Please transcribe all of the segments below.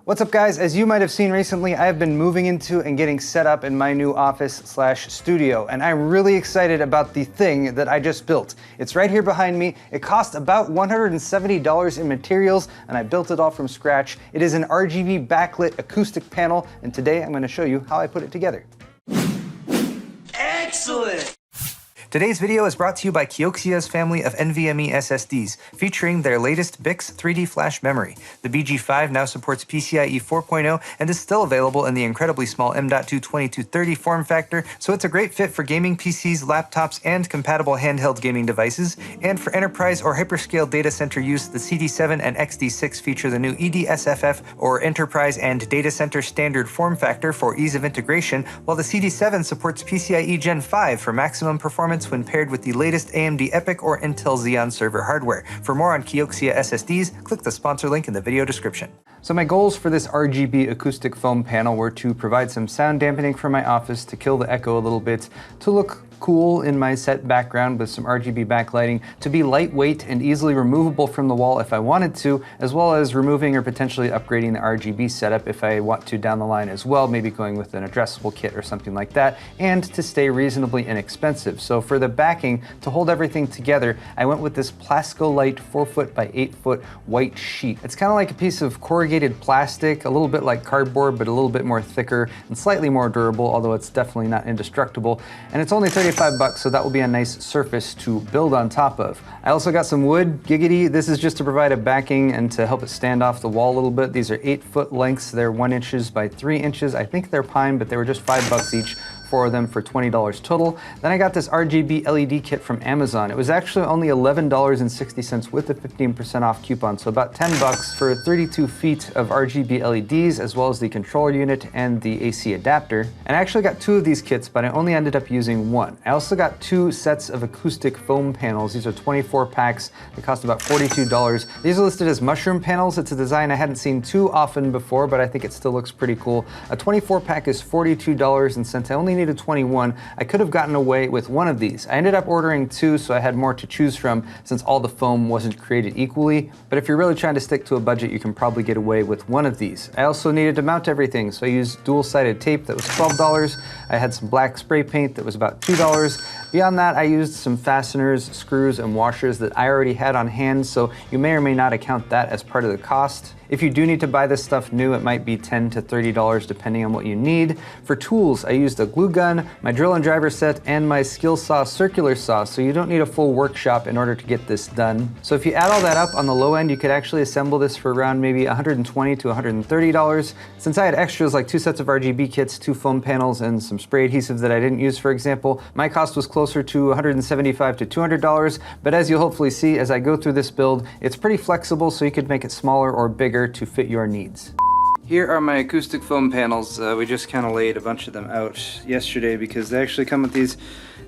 What's up guys? As you might have seen recently, I have been moving into and getting set up in my new office/studio, and I'm really excited about the thing that I just built. It's right here behind me. It cost about $170 in materials, and I built it all from scratch. It is an RGB backlit acoustic panel, and today I'm going to show you how I put it together. Excellent! Today's video is brought to you by Kioxia's family of NVMe SSDs, featuring their latest BICS 3D flash memory. The BG5 now supports PCIe 4.0 and is still available in the incredibly small M.2 2230 form factor, so it's a great fit for gaming PCs, laptops, and compatible handheld gaming devices. And for enterprise or hyperscale data center use, the CD7 and XD6 feature the new EDSFF or enterprise and data center standard form factor for ease of integration, while the CD7 supports PCIe Gen 5 for maximum performance when paired with the latest AMD EPYC or Intel Xeon server hardware. For more on Kioxia SSDs, click the sponsor link in the video description. So my goals for this RGB acoustic foam panel were to provide some sound dampening for my office, to kill the echo a little bit, to look cool in my set background with some RGB backlighting, to be lightweight and easily removable from the wall if I wanted to, as well as removing or potentially upgrading the RGB setup if I want to down the line as well, maybe going with an addressable kit or something like that, and to stay reasonably inexpensive. So for the backing, to hold everything together, I went with this PLASKOLITE 4-foot by 8-foot white sheet. It's kind of like a piece of corrugated plastic, a little bit like cardboard, but a little bit more thicker and slightly more durable, although it's definitely not indestructible. And it's only $35, so that will be a nice surface to build on top of. I also got some wood, giggity. This is just to provide a backing and to help it stand off the wall a little bit. These are 8-foot lengths. They're 1 inches by 3 inches. I think they're pine, but they were just $5 each. 4 of them for $20 total. Then I got this RGB LED kit from Amazon. It was actually only $11.60 with a 15% off coupon, so about $10 for 32 feet of RGB LEDs, as well as the controller unit and the AC adapter. And I actually got 2 of these kits, but I only ended up using 1. I also got 2 sets of acoustic foam panels. These are 24 packs. They cost about $42. These are listed as mushroom panels. It's a design I hadn't seen too often before, but I think it still looks pretty cool. A 24 pack is $42, and since I only needed 21, I could have gotten away with 1 of these. I ended up ordering 2, so I had more to choose from since all the foam wasn't created equally. But if you're really trying to stick to a budget, you can probably get away with 1 of these. I also needed to mount everything, so I used dual-sided tape that was $12. I had some black spray paint that was about $2. Beyond that, I used some fasteners, screws, and washers that I already had on hand, so you may or may not account that as part of the cost. If you do need to buy this stuff new, it might be $10 to $30 depending on what you need. For tools, I used a glue gun, my drill and driver set, and my skill saw circular saw, so you don't need a full workshop in order to get this done. So if you add all that up, on the low end, you could actually assemble this for around maybe $120 to $130. Since I had extras like 2 sets of RGB kits, 2 foam panels, and some spray adhesive that I didn't use, for example, my cost was closer to $175 to $200, but as you'll hopefully see as I go through this build, it's pretty flexible, so you could make it smaller or bigger to fit your needs. Here are my acoustic foam panels. We just kind of laid a bunch of them out yesterday because they actually come with these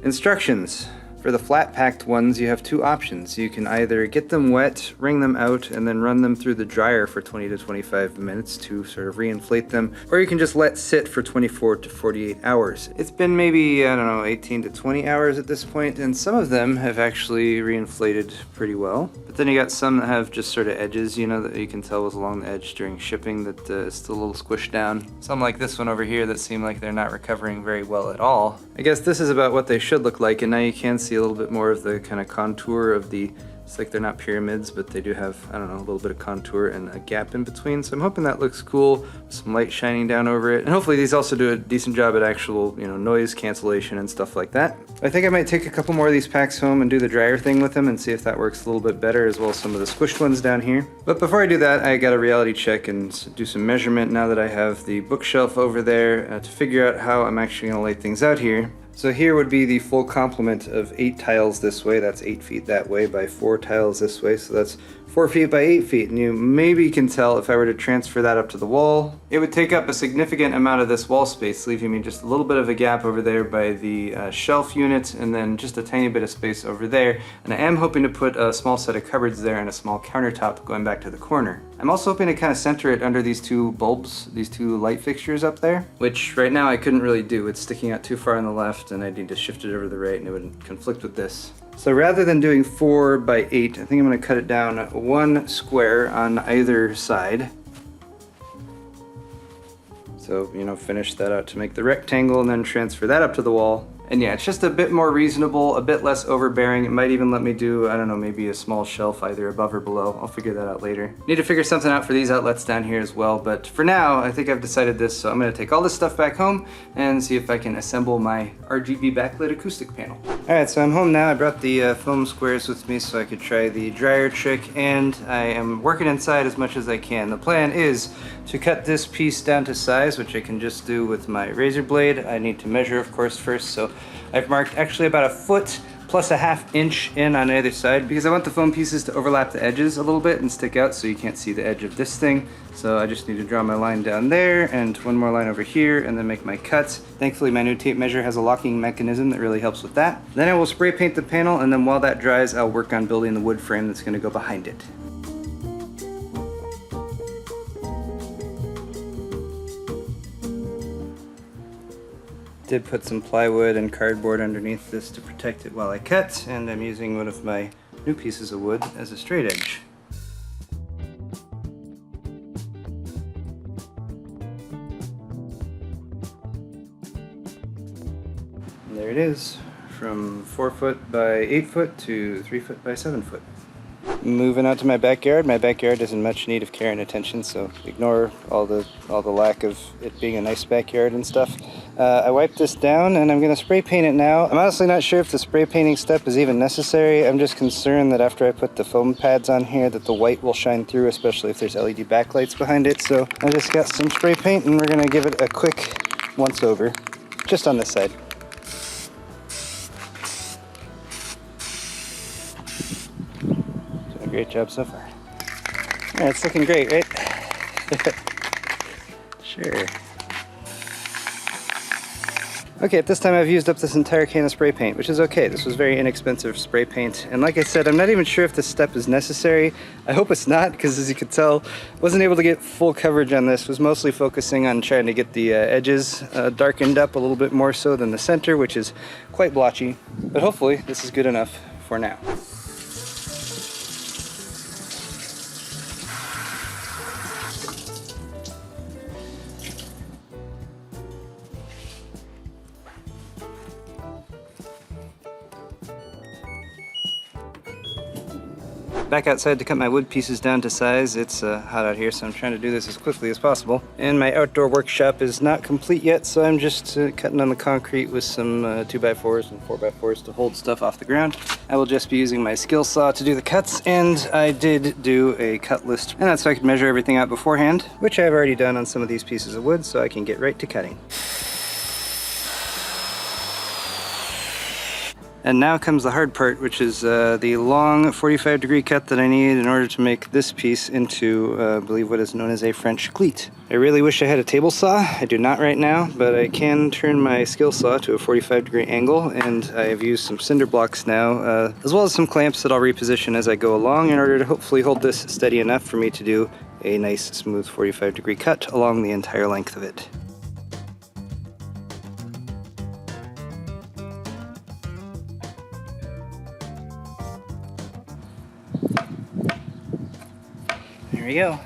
instructions. For the flat packed ones, you have 2 options. You can either get them wet, wring them out, and then run them through the dryer for 20 to 25 minutes to sort of reinflate them, or you can just let sit for 24 to 48 hours. It's been maybe, I don't know, 18 to 20 hours at this point, and some of them have actually reinflated pretty well. But then you got some that have just sort of edges, you know, that you can tell was along the edge during shipping that is still a little squished down. Some like this one over here that seem like they're not recovering very well at all. I guess this is about what they should look like, and now you can see a little bit more of the kind of contour of the, it's like they're not pyramids, but they do have, I don't know, a little bit of contour and a gap in between. So I'm hoping that looks cool, some light shining down over it. And hopefully these also do a decent job at actual, you know, noise cancellation and stuff like that. I think I might take a couple more of these packs home and do the dryer thing with them and see if that works a little bit better, as well as some of the squished ones down here. But before I do that, I got a reality check and do some measurement now that I have the bookshelf over there to figure out how I'm actually gonna lay things out here. So here would be the full complement of 8 tiles this way. That's 8 feet that way by 4 tiles this way. So that's 4 feet by 8 feet, and you maybe can tell if I were to transfer that up to the wall, it would take up a significant amount of this wall space, leaving me just a little bit of a gap over there by the shelf unit, and then just a tiny bit of space over there. And I am hoping to put a small set of cupboards there and a small countertop going back to the corner. I'm also hoping to kind of center it under these 2 bulbs, these 2 light fixtures up there, which right now I couldn't really do. It's sticking out too far on the left, and I need to shift it over to the right, and it would conflict with this. So rather than doing 4 by 8, I think I'm going to cut it down 1 square on either side. So, you know, finish that out to make the rectangle and then transfer that up to the wall. And yeah, it's just a bit more reasonable, a bit less overbearing. It might even let me do, I don't know, maybe a small shelf either above or below. I'll figure that out later. Need to figure something out for these outlets down here as well, but for now, I think I've decided this, so I'm gonna take all this stuff back home and see if I can assemble my RGB backlit acoustic panel. All right, so I'm home now. I brought the foam squares with me so I could try the dryer trick, and I am working inside as much as I can. The plan is to cut this piece down to size, which I can just do with my razor blade. I need to measure, of course, first, so I've marked actually about 1 foot plus 1/2 inch in on either side because I want the foam pieces to overlap the edges a little bit and stick out so you can't see the edge of this thing. So I just need to draw my line down there and one more line over here and then make my cuts. Thankfully my new tape measure has a locking mechanism that really helps with that. Then I will spray paint the panel, and then while that dries I'll work on building the wood frame that's going to go behind it. Did put some plywood and cardboard underneath this to protect it while I cut, and I'm using one of my new pieces of wood as a straight edge. And there it is, from 4 foot by 8 foot to 3 foot by 7 foot. Moving out to my backyard. My backyard is in much need of care and attention, so ignore all the lack of it being a nice backyard and stuff. I wiped this down and I'm going to spray paint it now. I'm honestly not sure if the spray painting step is even necessary. I'm just concerned that after I put the foam pads on here that the white will shine through, especially if there's LED backlights behind it. So I just got some spray paint and we're going to give it a quick once over, just on this side. Great job so far. Yeah, it's looking great, right? Sure. Okay, at this time I've used up this entire can of spray paint, which is okay. This was very inexpensive spray paint. And like I said, I'm not even sure if this step is necessary. I hope it's not, because as you could tell, wasn't able to get full coverage on this. Was mostly focusing on trying to get the edges darkened up a little bit more so than the center, which is quite blotchy. But hopefully this is good enough for now. Back outside to cut my wood pieces down to size. It's hot out here, so I'm trying to do this as quickly as possible. And my outdoor workshop is not complete yet, so I'm just cutting on the concrete with some 2x4s and 4x4s to hold stuff off the ground. I will just be using my skill saw to do the cuts, and I did do a cut list, and that's so I could measure everything out beforehand, which I've already done on some of these pieces of wood, so I can get right to cutting. And now comes the hard part, which is the long 45-degree cut that I need in order to make this piece into, I believe, what is known as a French cleat. I really wish I had a table saw. I do not right now, but I can turn my skill saw to a 45-degree angle, and I have used some cinder blocks now, as well as some clamps that I'll reposition as I go along in order to hopefully hold this steady enough for me to do a nice, smooth 45-degree cut along the entire length of it. There we go.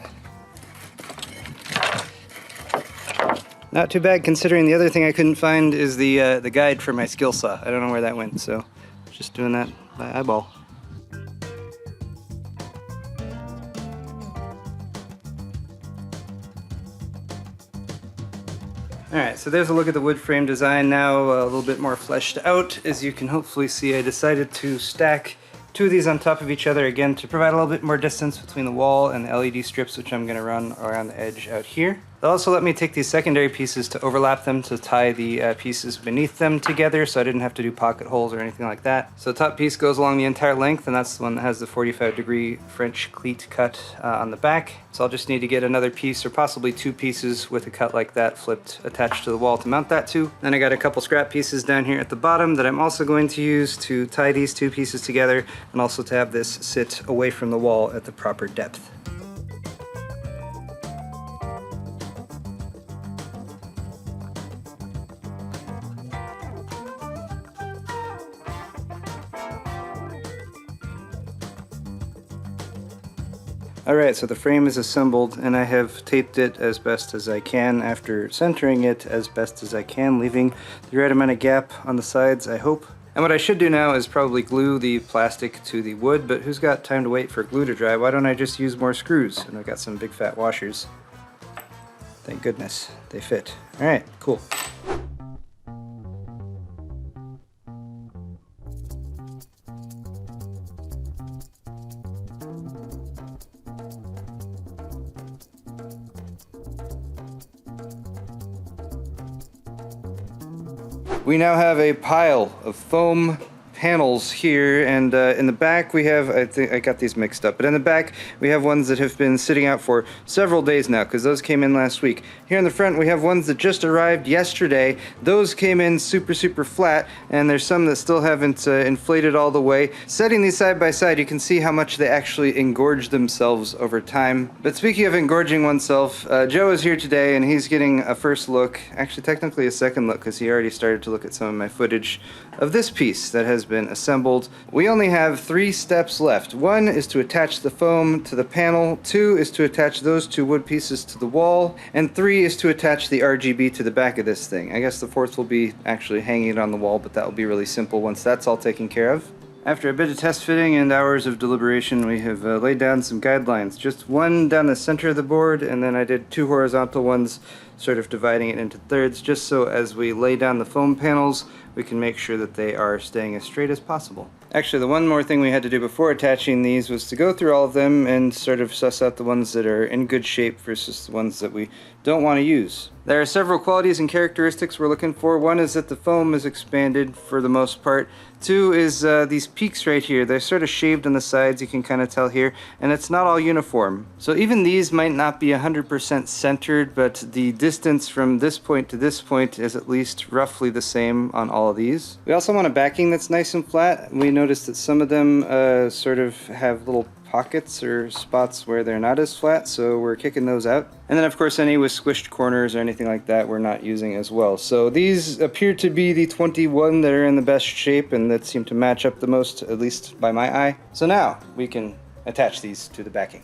Not too bad considering the other thing I couldn't find is the guide for my skill saw. I don't know where that went, so just doing that by eyeball. Alright, so there's a look at the wood frame design now, a little bit more fleshed out. As you can hopefully see, I decided to stack two of these on top of each other again to provide a little bit more distance between the wall and the LED strips, which I'm going to run around the edge out here. They'll also let me take these secondary pieces to overlap them to tie the pieces beneath them together, so I didn't have to do pocket holes or anything like that. So the top piece goes along the entire length, and that's the one that has the 45-degree French cleat cut on the back. So I'll just need to get another piece, or possibly two pieces with a cut like that flipped attached to the wall to mount that to. Then I got a couple scrap pieces down here at the bottom that I'm also going to use to tie these two pieces together, and also to have this sit away from the wall at the proper depth. Alright, so the frame is assembled and I have taped it as best as I can after centering it as best as I can, leaving the right amount of gap on the sides, I hope. And what I should do now is probably glue the plastic to the wood, but who's got time to wait for glue to dry? Why don't I just use more screws? And I've got some big fat washers. Thank goodness, they fit. Alright, cool. We now have a pile of foam panels here, and in the back we have, I think I got these mixed up, but in the back we have ones that have been sitting out for several days now because those came in last week. Here in the front we have ones that just arrived yesterday. Those came in super flat, and there's some that still haven't inflated all the way. Setting these side by side, you can see how much they actually engorge themselves over time. But speaking of engorging oneself, Joe is here today and he's getting a first look, actually technically a second look because he already started to look at some of my footage of this piece that has been assembled. We only have 3 steps left. 1 is to attach the foam to the panel, 2 is to attach those 2 wood pieces to the wall, and 3 is to attach the RGB to the back of this thing. I guess the 4th will be actually hanging it on the wall, but that will be really simple once that's all taken care of. After a bit of test fitting and hours of deliberation, we have laid down some guidelines. Just one down the center of the board, and then I did 2 horizontal ones, sort of dividing it into thirds, just so as we lay down the foam panels, we can make sure that they are staying as straight as possible. Actually, the one more thing we had to do before attaching these was to go through all of them and sort of suss out the ones that are in good shape versus the ones that we don't want to use. There are several qualities and characteristics we're looking for. 1 is that the foam is expanded for the most part. 2 is these peaks right here. They're sort of shaved on the sides, you can kind of tell here, and it's not all uniform. So even these might not be 100% centered, but the distance from this point to this point is at least roughly the same on all of these. We also want a backing that's nice and flat. We noticed that some of them sort of have little pockets or spots where they're not as flat, so we're kicking those out. And then of course any with squished corners or anything like that we're not using as well. So these appear to be the 21 that are in the best shape and that seem to match up the most, at least by my eye. So now we can attach these to the backing.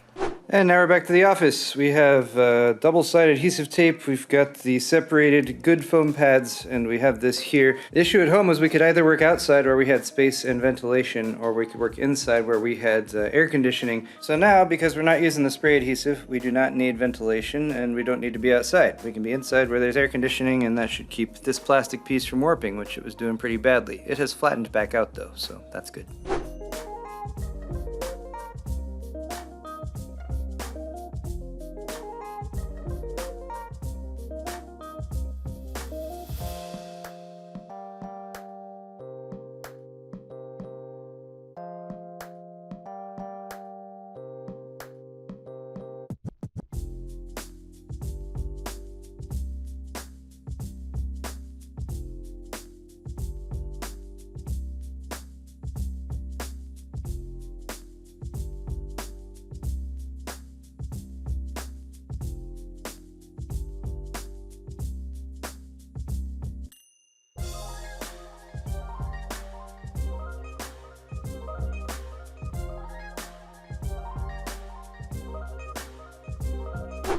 And now we're back to the office. We have double-sided adhesive tape, we've got the separated good foam pads, and we have this here. The issue at home was we could either work outside where we had space and ventilation, or we could work inside where we had air conditioning. So now, because we're not using the spray adhesive, we do not need ventilation, and we don't need to be outside. We can be inside where there's air conditioning, and that should keep this plastic piece from warping, which it was doing pretty badly. It has flattened back out though, so that's good.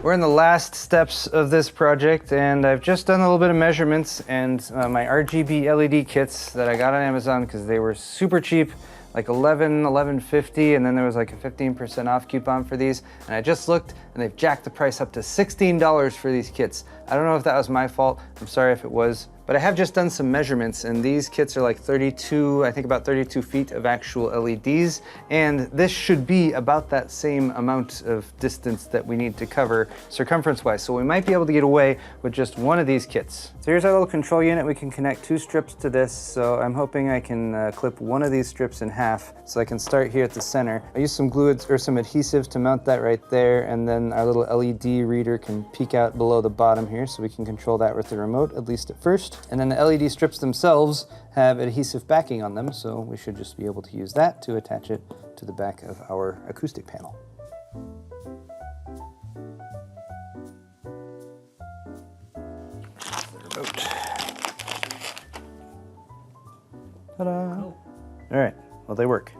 We're in the last steps of this project, and I've just done a little bit of measurements, and my RGB LED kits that I got on Amazon because they were super cheap, like $11.50, and then there was like a 15% off coupon for these, and I just looked and they've jacked the price up to $16 for these kits. I don't know if that was my fault, I'm sorry if it was, but I have just done some measurements, and these kits are like 32, I think about 32 feet of actual LEDs, and this should be about that same amount of distance that we need to cover circumference-wise, so we might be able to get away with just one of these kits. So here's our little control unit. We can connect 2 strips to this, so I'm hoping I can clip one of these strips in half, so I can start here at the center. I used some glue or some adhesive to mount that right there, and then our little LED reader can peek out below the bottom here, so we can control that with the remote, at least at first. And then the LED strips themselves have adhesive backing on them, so we should just be able to use that to attach it to the back of our acoustic panel. The remote. Ta-da! Cool. All right, well, they work.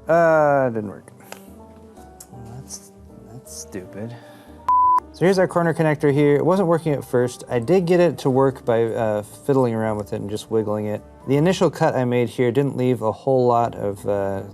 It didn't work. That's stupid. So here's our corner connector here. It wasn't working at first. I did get it to work by fiddling around with it and just wiggling it. The initial cut I made here didn't leave a whole lot of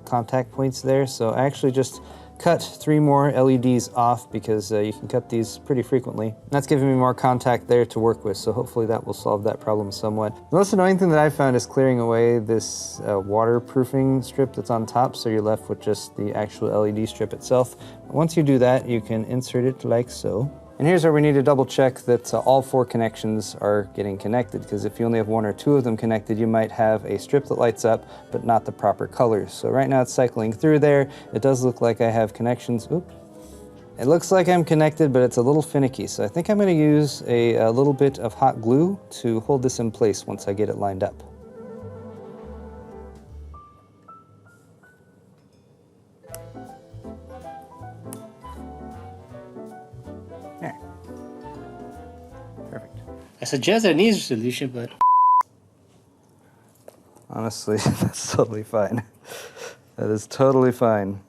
contact points there, so I actually just cut 3 more LEDs off because you can cut these pretty frequently. And that's giving me more contact there to work with, so hopefully that will solve that problem somewhat. The most annoying thing that I found is clearing away this waterproofing strip that's on top, so you're left with just the actual LED strip itself. Once you do that, you can insert it like so. And here's where we need to double check that all 4 connections are getting connected, because if you only have 1 or 2 of them connected, you might have a strip that lights up, but not the proper colors. So right now it's cycling through there. It does look like I have connections. Oops. It looks like I'm connected, but it's a little finicky. So I think I'm gonna use a little bit of hot glue to hold this in place once I get it lined up. There. Perfect. I suggest an easier solution, but Honestly, that's totally fine. That is totally fine.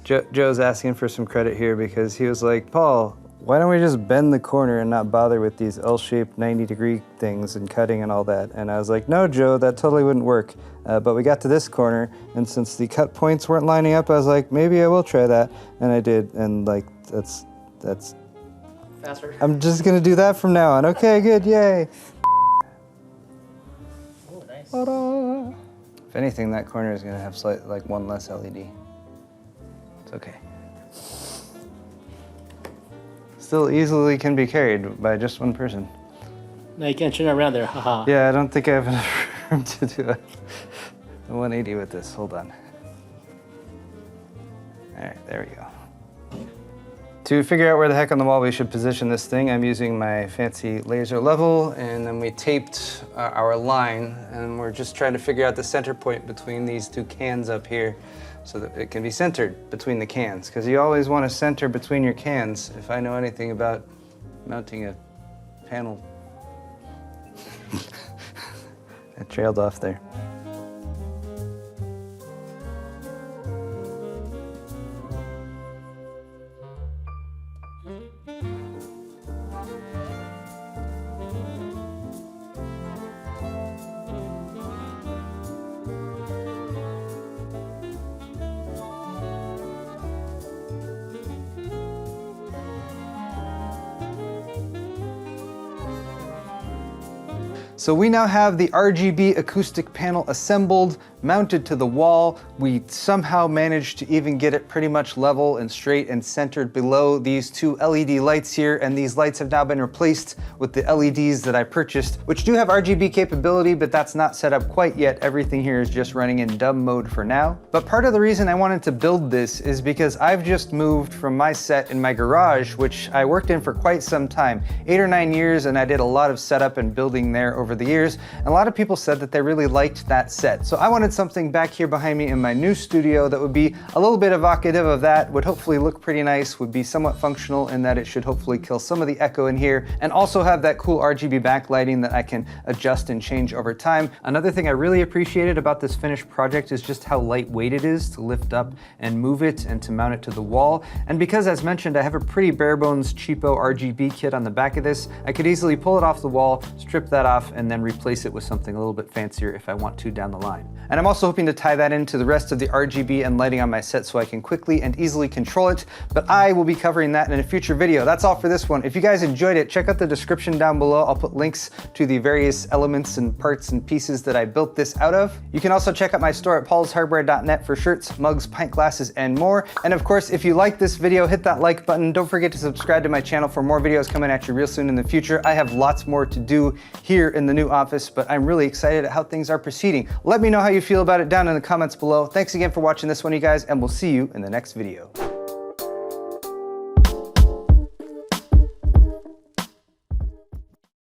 Joe's asking for some credit here because he was like, Paul, why don't we just bend the corner and not bother with these L-shaped 90-degree things and cutting and all that? And I was like, no, Joe, that totally wouldn't work. But we got to this corner, and since the cut points weren't lining up, I was like, maybe I will try that. And I did, and like, that's faster. I'm just gonna do that from now on. Okay, good, yay. Oh, nice. Ta-da. If anything, that corner is gonna have like 1 less LED. It's okay. Still easily can be carried by just 1 person. No, you can't turn around there, haha. Yeah, I don't think I have enough room to do a 180 with this. Hold on. All right, there we go. To figure out where the heck on the wall we should position this thing, I'm using my fancy laser level, and then we taped our line, and we're just trying to figure out the center point between these 2 cans up here so that it can be centered between the cans, because you always want to center between your cans. If I know anything about mounting a panel. I trailed off there. So we now have the RGB acoustic panel assembled, mounted to the wall. We somehow managed to even get it pretty much level and straight and centered below these 2 LED lights here, and these lights have now been replaced with the LEDs that I purchased, which do have RGB capability, but that's not set up quite yet. Everything here is just running in dumb mode for now. But part of the reason I wanted to build this is because I've just moved from my set in my garage, which I worked in for quite some time, 8 or 9 years, and I did a lot of setup and building there over the years. And a lot of people said that they really liked that set. So I wanted something back here behind me in my new studio that would be a little bit evocative of that, would hopefully look pretty nice, would be somewhat functional in that it should hopefully kill some of the echo in here, and also have that cool RGB backlighting that I can adjust and change over time. Another thing I really appreciated about this finished project is just how lightweight it is to lift up and move it and to mount it to the wall. And because, as mentioned, I have a pretty bare bones cheapo RGB kit on the back of this, I could easily pull it off the wall, strip that off, and then replace it with something a little bit fancier if I want to down the line. And I'm also hoping to tie that into the rest of the RGB and lighting on my set so I can quickly and easily control it, but I will be covering that in a future video. That's all for this one. If you guys enjoyed it, check out the description down below. I'll put links to the various elements and parts and pieces that I built this out of. You can also check out my store at paulshardware.net for shirts, mugs, pint glasses, and more. And of course, if you like this video, hit that like button. Don't forget to subscribe to my channel for more videos coming at you real soon in the future. I have lots more to do here in the new office, but I'm really excited at how things are proceeding. Let me know how you feel about it down in the comments below. Thanks again for watching this one, you guys, and we'll see you in the next video.